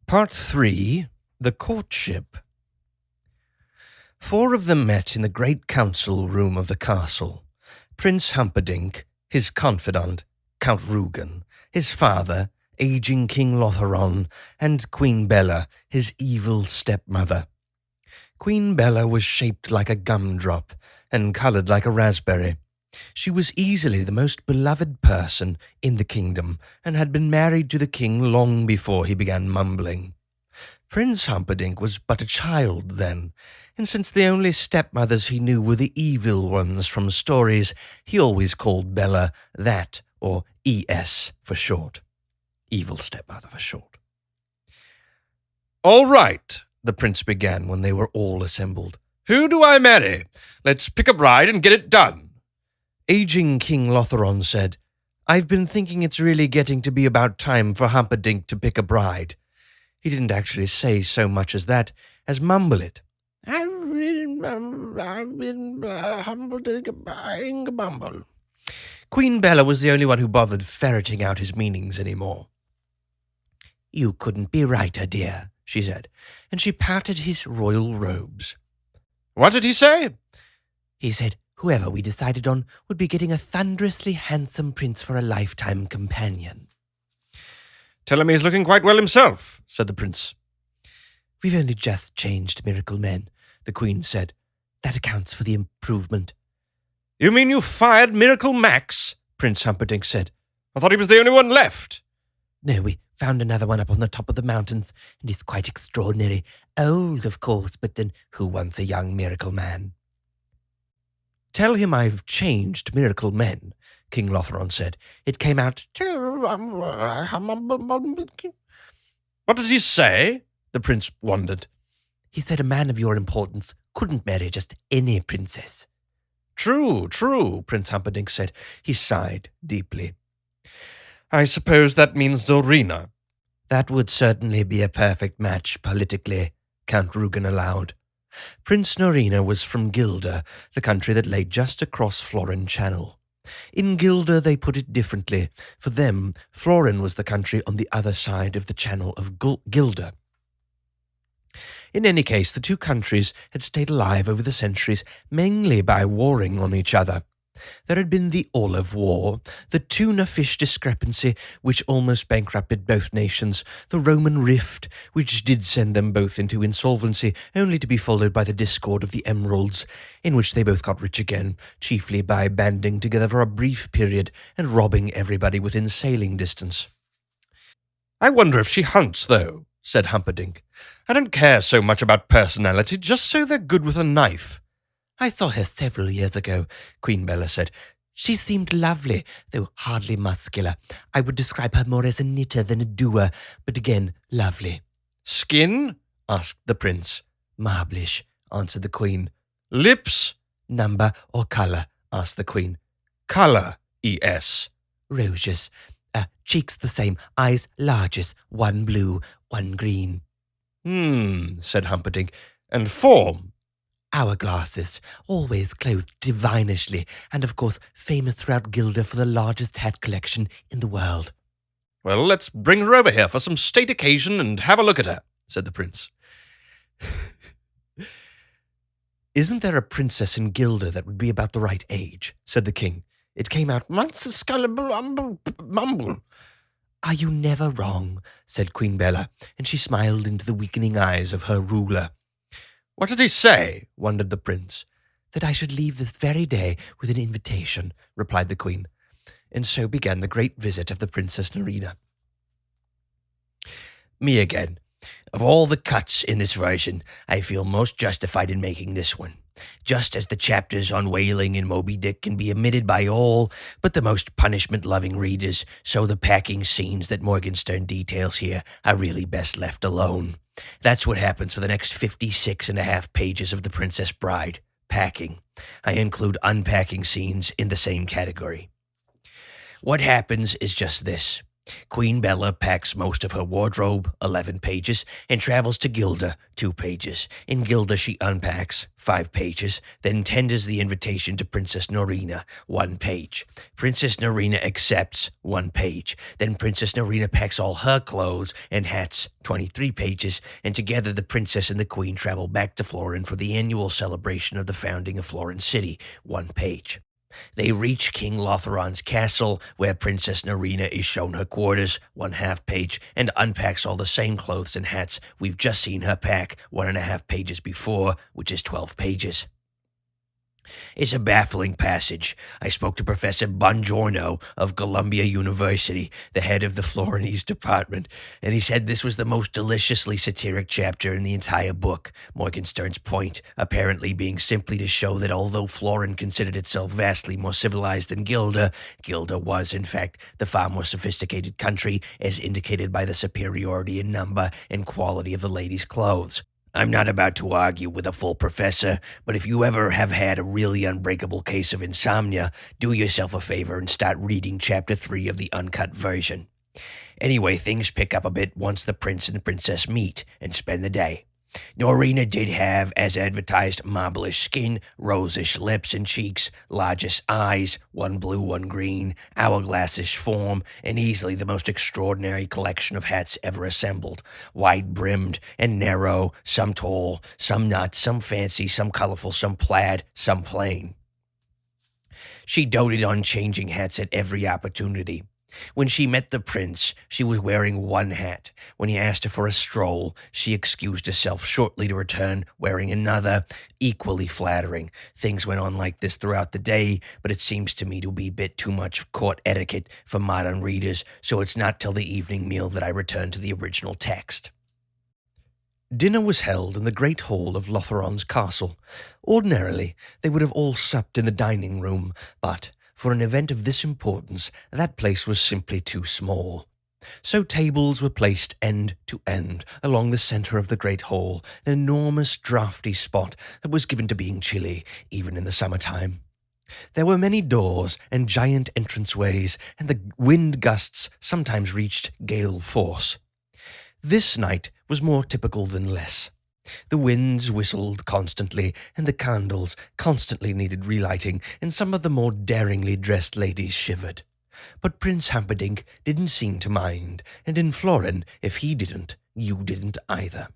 Part 3, The Courtship. 4 of them met in the great council room of the castle. Prince Humperdinck, his confidant, Count Rugen, his father, aging King Lotheron, and Queen Bella, his evil stepmother. Queen Bella was shaped like a gumdrop and coloured like a raspberry. She was easily the most beloved person in the kingdom, and had been married to the king long before he began mumbling. Prince Humperdinck was but a child then, and since the only stepmothers he knew were the evil ones from stories, he always called Bella that, or E.S. for short. Evil stepmother for short. "All right," the prince began when they were all assembled. "Who do I marry? Let's pick a bride and get it done." Aging King Lotheron said, "I've been thinking it's really getting to be about time for Humperdinck to pick a bride." He didn't actually say so much as that, as mumble it. "I've been Humperdinck bumble." Queen Bella was the only one who bothered ferreting out his meanings any more. "You couldn't be righter, dear," she said, and she patted his royal robes. "What did he say?" "He said whoever we decided on would be getting a thunderously handsome prince for a lifetime companion." "Tell him he's looking quite well himself," said the prince. "We've only just changed Miracle Men," the Queen said. "That accounts for the improvement." "You mean you fired Miracle Max?" Prince Humperdinck said. "I thought he was the only one left." "No, we found another one up on the top of the mountains, and he's quite extraordinary. Old, of course, but then who wants a young Miracle Man?" "Tell him I've changed Miracle Men," King Lotheron said. "It came out..." "What did he say?" the prince wondered. "He said a man of your importance couldn't marry just any princess." True, Prince Humperdinck said. He sighed deeply. "I suppose that means Dorina." "That would certainly be a perfect match politically," Count Rugen allowed. Prince Norina was from Gilda, the country that lay just across Florin Channel. In Gilda they put it differently. For them, Florin was the country on the other side of the channel of Gilda. In any case, the two countries had stayed alive over the centuries, mainly by warring on each other. There had been the Olive War, the tuna fish discrepancy, which almost bankrupted both nations, the Roman Rift, which did send them both into insolvency, only to be followed by the discord of the Emeralds, in which they both got rich again, chiefly by banding together for a brief period and robbing everybody within sailing distance. "I wonder if she hunts, though," said Humperdinck. "I don't care so much about personality, just so they're good with a knife." "I saw her several years ago," Queen Bella said. "She seemed lovely, though hardly muscular. I would describe her more as a knitter than a doer, but again, lovely." "Skin?" asked the prince. "Marblish," answered the Queen. "Lips?" "Number or colour?" asked the Queen. "Colour, E.S." "Rosious. Cheeks the same, eyes largest, one blue, one green." Said Humperdinck. "And form?" "Hourglasses, always clothed divinishly, and of course famous throughout Gilda for the largest hat collection in the world." "Well, let's bring her over here for some state occasion and have a look at her," said the prince. "Isn't there a princess in Gilda that would be about the right age?" said the king. It came out, mumble. "Are you never wrong?" said Queen Bella, and she smiled into the weakening eyes of her ruler. "What did he say?" wondered the prince. "That I should leave this very day with an invitation," replied the Queen. And so began the great visit of the Princess Norina. "Me again. Of all the cuts in this version, I feel most justified in making this one. Just as the chapters on whaling and Moby Dick can be omitted by all but the most punishment-loving readers, so the packing scenes that Morgenstern details here are really best left alone. That's what happens for the next 56.5 pages of The Princess Bride. Packing. I include unpacking scenes in the same category. What happens is just this. Queen Bella packs most of her wardrobe, 11 pages, and travels to Gilda, 2 pages. In Gilda, she unpacks, 5 pages, then tenders the invitation to Princess Norina, 1 page. Princess Norina accepts, 1 page. Then Princess Norina packs all her clothes and hats, 23 pages, and together the princess and the queen travel back to Florin for the annual celebration of the founding of Florin City, 1 page. They reach King Lotheron's castle, where Princess Norina is shown her quarters, 1/2 page, and unpacks all the same clothes and hats we've just seen her pack 1.5 pages before, which is 12 pages. It's a baffling passage. I spoke to Professor Bongiorno of Columbia University, the head of the Florinese department, and he said this was the most deliciously satiric chapter in the entire book, Morgenstern's point apparently being simply to show that although Florin considered itself vastly more civilized than Gilda, Gilda was, in fact, the far more sophisticated country, as indicated by the superiority in number and quality of the ladies' clothes. I'm not about to argue with a full professor, but if you ever have had a really unbreakable case of insomnia, do yourself a favor and start reading Chapter 3 of the uncut version. Anyway, things pick up a bit once the prince and the princess meet and spend the day. Norina did have, as advertised, marblish skin, rosish lips and cheeks, largest eyes, 1 blue, 1 green, hourglassish form, and easily the most extraordinary collection of hats ever assembled, wide-brimmed and narrow, some tall, some not, some fancy, some colorful, some plaid, some plain. She doted on changing hats at every opportunity. When she met the prince, she was wearing 1 hat. When he asked her for a stroll, she excused herself shortly to return wearing another, equally flattering. Things went on like this throughout the day, but it seems to me to be a bit too much court etiquette for modern readers, so it's not till the evening meal that I return to the original text. Dinner was held in the great hall of Lotheron's castle. Ordinarily, they would have all supped in the dining room, but for an event of this importance, that place was simply too small. So tables were placed end to end along the centre of the great hall, an enormous draughty spot that was given to being chilly, even in the summer-time. There were many doors and giant entranceways, and the wind gusts sometimes reached gale force. This night was more typical than less. The winds whistled constantly, and the candles constantly needed relighting, and some of the more daringly dressed ladies shivered. But Prince Humperdinck didn't seem to mind, and in Florin, if he didn't, you didn't either.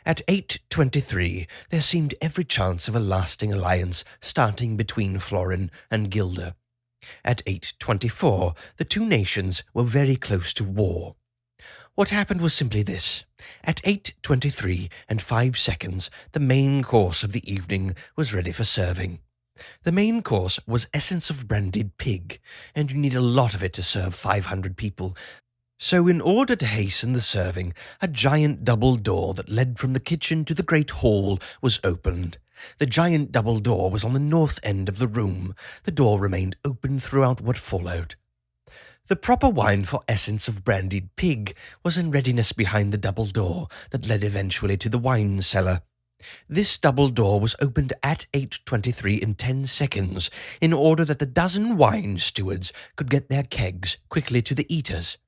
At 8:23, there seemed every chance of a lasting alliance starting between Florin and Gilda. At 8:24, the 2 nations were very close to war. What happened was simply this. At 8:23 and 5 seconds, the main course of the evening was ready for serving. The main course was essence of brandied pig, and you need a lot of it to serve 500 people. So in order to hasten the serving, a giant double door that led from the kitchen to the great hall was opened. The giant double door was on the north end of the room. The door remained open throughout what followed. The proper wine for essence of brandied pig was in readiness behind the double door that led eventually to the wine cellar. This double door was opened at 8:23 in 10 seconds in order that the dozen wine stewards could get their kegs quickly to the eaters.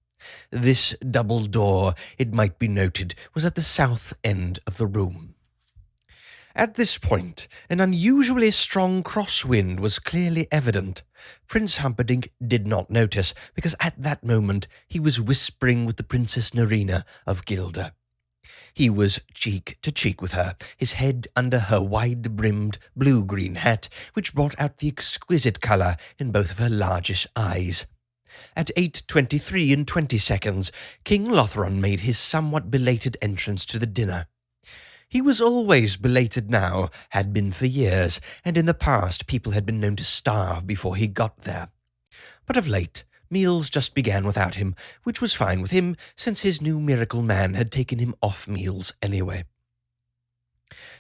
This double door, it might be noted, was at the south end of the room. At this point, an unusually strong crosswind was clearly evident. Prince Humperdinck did not notice, because at that moment he was whispering with the Princess Norina of Gilda. He was cheek to cheek with her, his head under her wide-brimmed blue-green hat, which brought out the exquisite colour in both of her largest eyes. At 8:23 and 20 seconds, King Lotheron made his somewhat belated entrance to the dinner. He was always belated now, had been for years, and in the past people had been known to starve before he got there. But of late, meals just began without him, which was fine with him, since his new miracle man had taken him off meals anyway.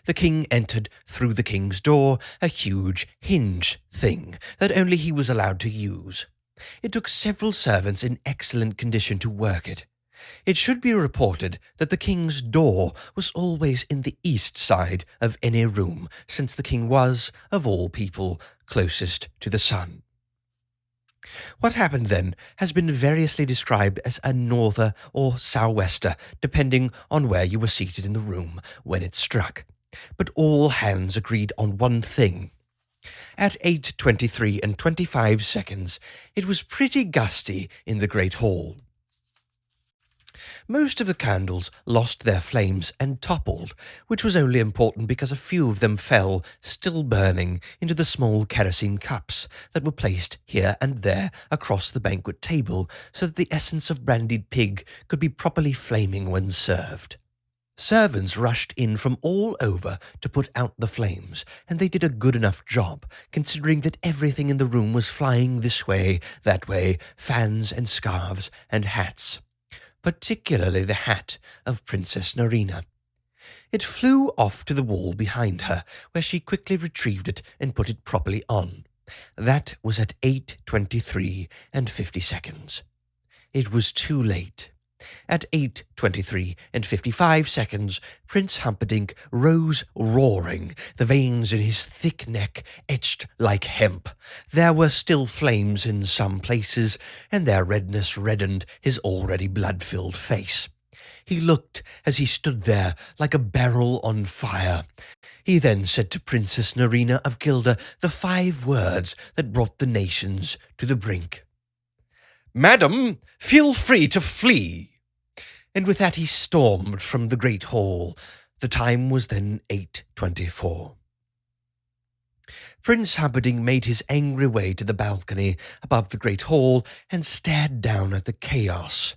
The king entered through the king's door, a huge, hinged thing that only he was allowed to use. It took several servants in excellent condition to work it. It should be reported that the king's door was always in the east side of any room, since the king was, of all people, closest to the sun. What happened then has been variously described as a norther or sou'wester, depending on where you were seated in the room when it struck. But all hands agreed on one thing. At 8:23 and 25 seconds, it was pretty gusty in the great hall. Most of the candles lost their flames and toppled, which was only important because a few of them fell, still burning, into the small kerosene cups that were placed here and there across the banquet table so that the essence of brandied pig could be properly flaming when served. Servants rushed in from all over to put out the flames, and they did a good enough job, considering that everything in the room was flying this way, that way, fans and scarves and hats. Particularly the hat of Princess Narina. It flew off to the wall behind her, where she quickly retrieved it and put it properly on. That was at 8:23 and 50 seconds. It was too late. At 8:23 and 55 seconds, Prince Humperdinck rose roaring, the veins in his thick neck etched like hemp. There were still flames in some places, and their redness reddened his already blood-filled face. He looked, as he stood there, like a barrel on fire. He then said to Princess Narina of Gilda the 5 words that brought the nations to the brink. "Madam, feel free to flee." And with that he stormed from the great hall. The time was then 8:24. Prince Humperdinck made his angry way to the balcony above the great hall and stared down at the chaos.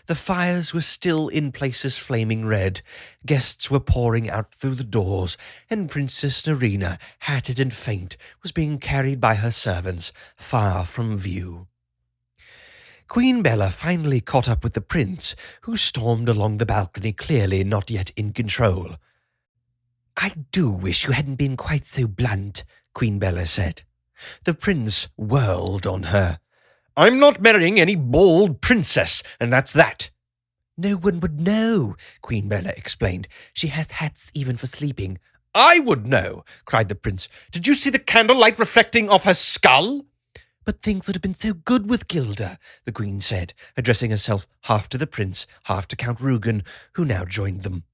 The fires were still in places flaming red, guests were pouring out through the doors, and Princess Narina, hatted and faint, was being carried by her servants far from view. Queen Bella finally caught up with the prince, who stormed along the balcony clearly not yet in control. "I do wish you hadn't been quite so blunt," Queen Bella said. The prince whirled on her. "I'm not marrying any bald princess, and that's that." "No one would know," Queen Bella explained. "She has hats even for sleeping." "I would know," cried the prince. "Did you see the candlelight reflecting off her skull?" "But things would have been so good with Gilda," the queen said, addressing herself half to the prince, half to Count Rugen, who now joined them.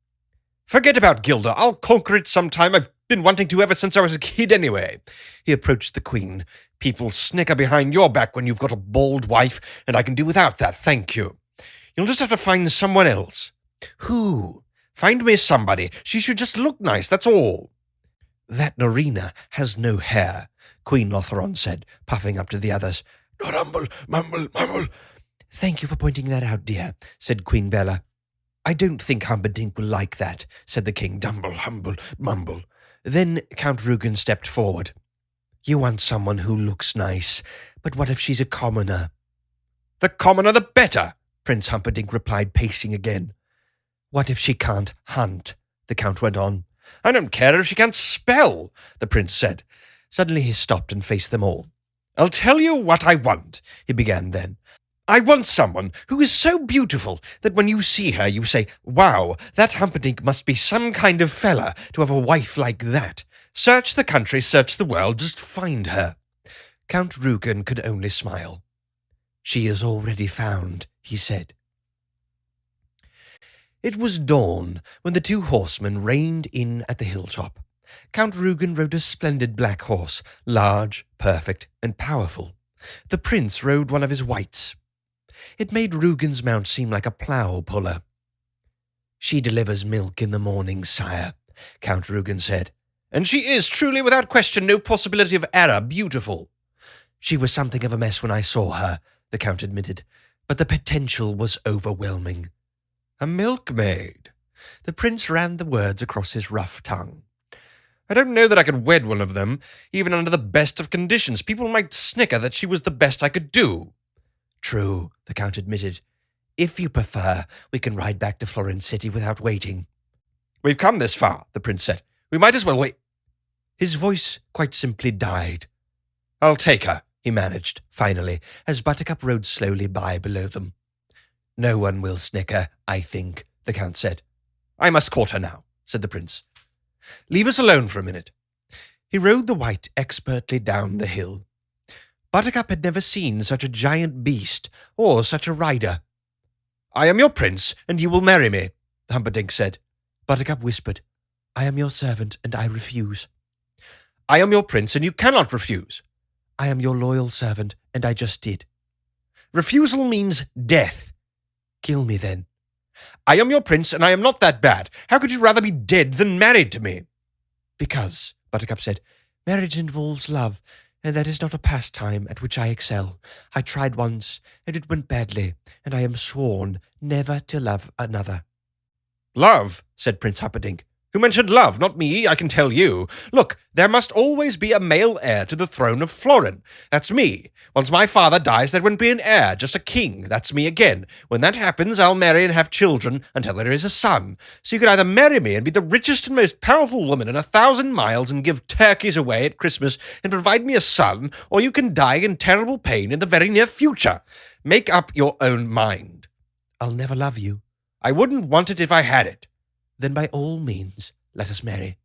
"Forget about Gilda. I'll conquer it sometime. I've been wanting to ever since I was a kid anyway." He approached the queen. "People snicker behind your back when you've got a bald wife, and I can do without that, thank you. You'll just have to find someone else." "Who?" "Find me somebody. She should just look nice, that's all." "That Narina has no hair," Queen Lotheron said, puffing up to the others. "Not humble, mumble, mumble." "Thank you for pointing that out, dear," said Queen Bella. "I don't think Humperdinck will like that," said the king. "Dumble, humble, mumble." Then Count Rugen stepped forward. "You want someone who looks nice, but what if she's a commoner?" "The commoner the better," Prince Humperdinck replied, pacing again. "What if she can't hunt?" the count went on. "I don't care if she can't spell," the prince said. Suddenly he stopped and faced them all. "I'll tell you what I want," he began then. "I want someone who is so beautiful that when you see her you say, 'Wow, that Humperdinck must be some kind of fella to have a wife like that.' Search the country, search the world, just find her." Count Rugen could only smile. "She is already found," he said. It was dawn when the 2 horsemen reined in at the hilltop. Count Rugen rode a splendid black horse, large, perfect, and powerful. The prince rode one of his whites. It made Rugen's mount seem like a plough-puller. "She delivers milk in the morning, sire," Count Rugen said. "And she is truly, without question, no possibility of error, beautiful." "She was something of a mess when I saw her," the count admitted, "but the potential was overwhelming." "A milkmaid." The prince ran the words across his rough tongue. "I don't know that I could wed one of them, even under the best of conditions. People might snicker that she was the best I could do." "True," the count admitted. "If you prefer, we can ride back to Florence City without waiting." "We've come this far," the prince said. "We might as well wait." His voice quite simply died. "I'll take her," he managed, finally, as Buttercup rode slowly by below them. "No one will snicker, I think," the count said. "I must court her now," said the prince. "Leave us alone for a minute." He rode the white expertly down the hill. Buttercup had never seen such a giant beast or such a rider. "I am your prince, and you will marry me," Humperdinck said. Buttercup whispered, "I am your servant, and I refuse." "I am your prince, and you cannot refuse." "I am your loyal servant, and I just did." "Refusal means death." "Kill me, then." "I am your prince, and I am not that bad. How could you rather be dead than married to me?" "Because," Buttercup said, "marriage involves love, and that is not a pastime at which I excel. I tried once, and it went badly, and I am sworn never to love another." "Love," said Prince Humperdinck. "Who mentioned love? Not me, I can tell you. Look, there must always be a male heir to the throne of Florin. That's me. Once my father dies, there won't be an heir, just a king. That's me again. When that happens, I'll marry and have children until there is a son. So you could either marry me and be the richest and most powerful woman in 1,000 miles and give turkeys away at Christmas and provide me a son, or you can die in terrible pain in the very near future. Make up your own mind." "I'll never love you." "I wouldn't want it if I had it." "Then by all means, let us marry."